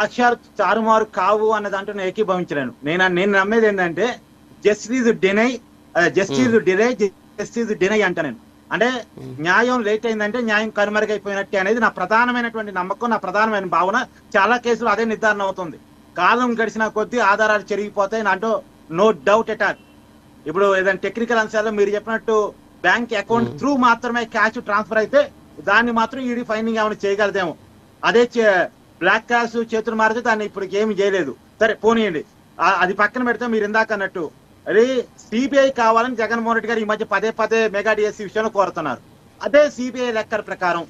సాక్ష్యాలు తారుమారు కావు అన్న దాంట్లో నేను ఏకీభవించలేను. నేను నమ్మేది ఏంటంటే జస్టిస్ డినై జస్టిస్ డినై అంట నేను. అంటే న్యాయం లేట్ అయిందంటే న్యాయం కనుమరుగైపోయినట్టే అనేది నా ప్రధానమైనటువంటి నమ్మకం, నా ప్రధానమైన భావన. చాలా కేసులు అదే నిర్ధారణ అవుతుంది. కాలం గడిచిన కొద్దీ ఆధారాలు చెరిగిపోతాయి, నాతో నో డౌట్ ఎట్ ఆల్. ఇప్పుడు ఏదైనా టెక్నికల్ అంశాల్లో మీరు చెప్పినట్టు బ్యాంక్ అకౌంట్ త్రూ మాత్రమే క్యాష్ ట్రాన్స్ఫర్ అయితే దాన్ని మాత్రం ఈడీ ఫైండింగ్ ఏమైనా చేయగలదేమో. అదే బ్లాక్ క్యాష్ చేతులు మారితే దాన్ని ఇప్పుడు ఏమి చేయలేదు. సరే పోనీయండి, అది పక్కన పెడితే మీరు ఇందాక అన్నట్టు అది సిబిఐ కావాలని జగన్మోహన్ రెడ్డి గారు ఈ మధ్య పదే పదే మెగా డిఎస్సి విషయంలో కోరుతున్నారు. అదే సిబిఐ లెక్కల ప్రకారం,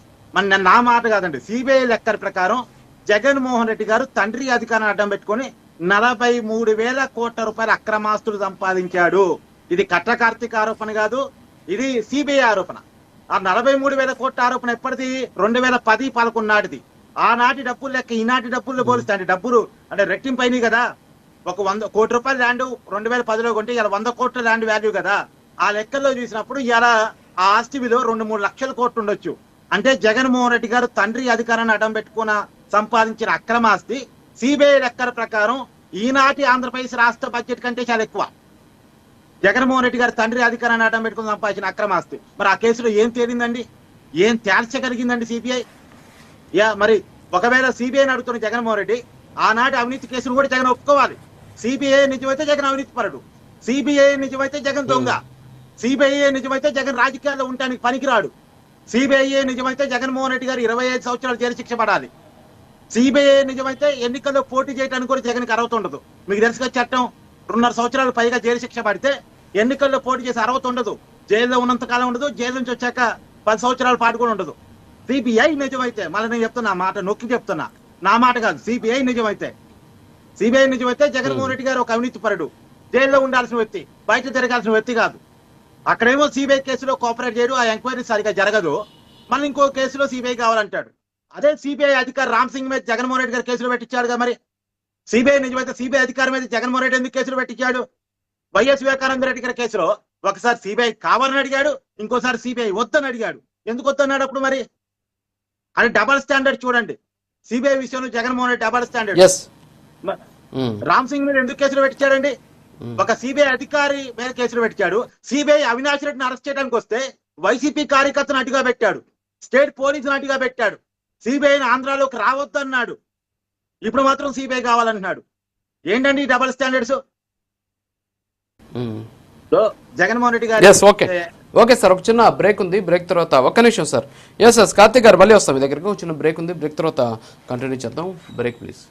నా మాట కాదండి, సిబిఐ లెక్కల ప్రకారం జగన్మోహన్ రెడ్డి గారు తండ్రి అధికారాన్ని అడ్డం పెట్టుకుని 43,000 కోట్ల రూపాయల అక్రమాస్తులు సంపాదించాడు. ఇది కట్ల కార్తీక ఆరోపణ కాదు, ఇది సిబిఐ ఆరోపణ. ఆ 43,000 కోట్ల ఆరోపణ ఎప్పటిది? 2010-11 నాటిది. ఆనాటి డబ్బులు లెక్క ఈనాటి డబ్బులు పోలిస్తే అంటే డబ్బులు అంటే రెట్టింపు అయినాయి కదా. ఒక 100 కోట్ల రూపాయల ల్యాండ్ 2010లో కొంటే ఇలా 100 కోట్ల ల్యాండ్ వాల్యూ కదా. ఆ లెక్కల్లో చూసినప్పుడు ఇలా ఆ ఆస్తి విలువ 2-3 లక్షల కోట్లు ఉండొచ్చు. అంటే జగన్మోహన్ రెడ్డి గారు తండ్రి అధికారాన్ని అడ్డం పెట్టుకున్న సంపాదించిన అక్రమాస్తి సిబిఐ లెక్కల ప్రకారం ఈనాటి ఆంధ్రప్రదేశ్ రాష్ట్ర బడ్జెట్ కంటే చాలా ఎక్కువ. జగన్మోహన్ రెడ్డి గారు తండ్రి అధికారాన్ని అడ్డం పెట్టుకుని సంపాదించిన అక్రమాస్తి. మరి ఆ కేసులో ఏం తేలిందండి? ఏం తేల్చగలిగిందండి సిబిఐ? మరి ఒకవేళ సిబిఐని అడుగుతున్న జగన్మోహన్ రెడ్డి ఆనాటి అవినీతి కేసులు కూడా జగన్ ఒప్పుకోవాలి. సిబిఐ నిజమైతే జగన్ అవినీతి పరుడు, సిబిఐ నిజమైతే జగన్ దొంగ, సిబిఐ నిజమైతే జగన్ రాజకీయాల్లో ఉండడానికి పనికిరాడు, సిబిఐ నిజమైతే జగన్మోహన్ రెడ్డి గారు 25 సంవత్సరాలు జైలు శిక్ష పడాలి, సిబిఐ నిజమైతే ఎన్నికల్లో పోటీ చేయడానికి కూడా జగన్కి అర్హత ఉండదు. మీకు తెలుసుగా చట్టం 2.5 సంవత్సరాలు పైగా జైలు శిక్ష పడితే ఎన్నికల్లో పోటీ చేసే అర్హత ఉండదు. జైల్లో ఉన్నంత కాలం ఉండదు, జైలు నుంచి వచ్చాక 10 సంవత్సరాల పాటు కూడా ఉండదు. సిబిఐ నిజమైతే, మళ్ళీ నేను చెప్తున్నా, మాట నొక్కి చెప్తున్నా, నా మాట కాదు, సిబిఐ నిజమైతే జగన్మోహన్ రెడ్డి గారు ఒక అవినీతి పరుడు, జైల్లో ఉండాల్సిన వ్యక్తి, బయట తిరగాల్సిన వ్యక్తి కాదు. అక్కడేమో సిబిఐ కేసులో కోఆపరేట్ చేయడు, ఆ ఎంక్వైరీ సరిగా జరగదు, మళ్ళీ ఇంకో కేసులో సిబిఐ కావాలంటాడు. అదే సిబిఐ అధికారి రామ్ సింగ్ మీద జగన్మోహన్ రెడ్డి గారు కేసులు పెట్టించాడుగా. మరి సిబిఐ నిజమైతే సిబిఐ అధికారి మీద జగన్మోహన్ రెడ్డి ఎందుకు కేసులు పెట్టించాడు? వైఎస్ వివేకానంద రెడ్డి గారి కేసులో ఒకసారి సిబిఐ కావాలని అడిగాడు, ఇంకోసారి సిబిఐ వద్దని అడిగాడు. ఎందుకు వద్దన్నాడు అప్పుడు? మరి అది డబల్ స్టాండర్డ్ చూడండి. సిబిఐ విషయంలో జగన్మోహన్ రెడ్డి డబల్ స్టాండర్డ్. రామ్ సింగ్ మీద ఎందుకు కేసులు పెట్టించాడండి? ఒక సిబిఐ అధికారి మీద కేసులు పెట్టించాడు. సిబిఐ అవినాష్ రెడ్డిని అరెస్ట్ చేయడానికి వస్తే వైసీపీ కార్యకర్తను అడ్డుగా పెట్టాడు, స్టేట్ పోలీసును అడ్డుగా పెట్టాడు, సిబిఐని ఆంధ్రాలోకి రావద్దన్నాడు. ఇప్పుడు మాత్రం సిబిఐ కావాలంటున్నాడు. ఏంటండి డబల్ స్టాండర్డ్స్? జగన్మోహన్ రెడ్డి గారు ఓకే సార్, ఒక చిన్న బ్రేక్ ఉంది, బ్రేక్ తర్వాత ఒక్క నిమిషం సార్. ఎస్ కార్తీక్ గారు మళ్ళీ వస్తాం మీ దగ్గరకు. చిన్న బ్రేక్ ఉంది, బ్రేక్ తర్వాత కంటిన్యూ చేద్దాం. Break please.